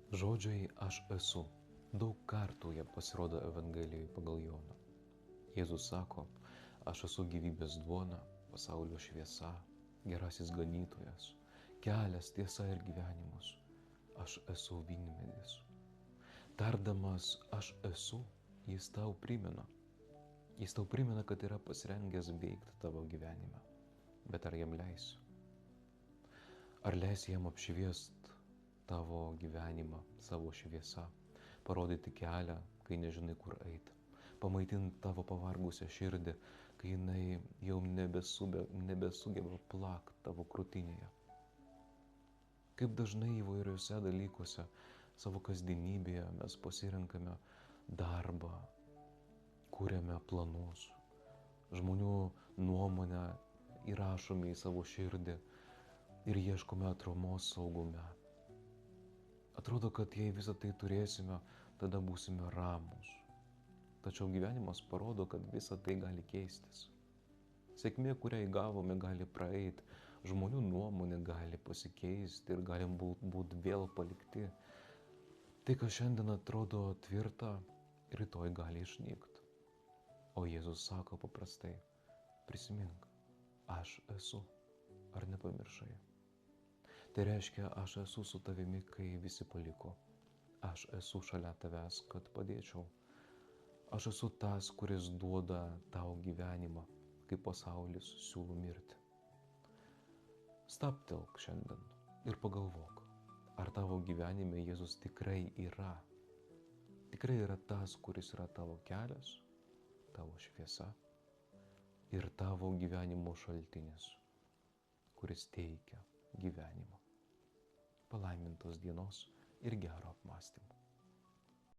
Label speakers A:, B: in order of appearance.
A: Žodžiai aš esu. Daug kartų jie pasirodo Evangelijoje pagal Joną. Jėzus sako, aš esu gyvybės duona, pasaulio šviesa, gerasis ganytojas, kelias, tiesa ir gyvenimas. Aš esu vynmedis. Tardamas aš esu, jis tau primena. Jis tau primena, kad yra pasirengęs veikti tavo gyvenime. Bet ar jam leisi? Ar leisi jam apšviest tavo gyvenimą savo šviesa, parodyti kelią, kai nežinai kur eiti, pamaitinti tavo pavargusią širdį, kai jinai jau nebesugeba plakti tavo krūtinėje. Kaip dažnai įvairiuose dalykuose savo kasdienybėje mes pasirenkame darbą, kūrėme planus, žmonių nuomonę įrašome į savo širdį ir ieškome atramos saugume. Atrodo, kad jei visą tai turėsime, tada būsime ramus. Tačiau gyvenimas parodo, kad visa tai gali keistis. Sėkmė, kurią įgavome, gali praeiti, žmonių nuomonė gali pasikeisti ir galim būti vėl palikti. Tai, kas šiandien atrodo tvirta, rytoj gali išnykti. O Jėzus sako paprastai, prisimink, aš esu, ar nepamiršai? Tai reiškia, aš esu su tavimi, kai visi paliko. Aš esu šalia tavęs, kad padėčiau. Aš esu tas, kuris duoda tau gyvenimą, kai pasaulis siūlo mirti. Stabtelk šiandien ir pagalvok, ar tavo gyvenime Jėzus tikrai yra. Tikrai yra tas, kuris yra tavo kelias, tavo šviesa ir tavo gyvenimo šaltinis, kuris teikia gyvenimą. Palaimintos dienos ir gero apmąstymo.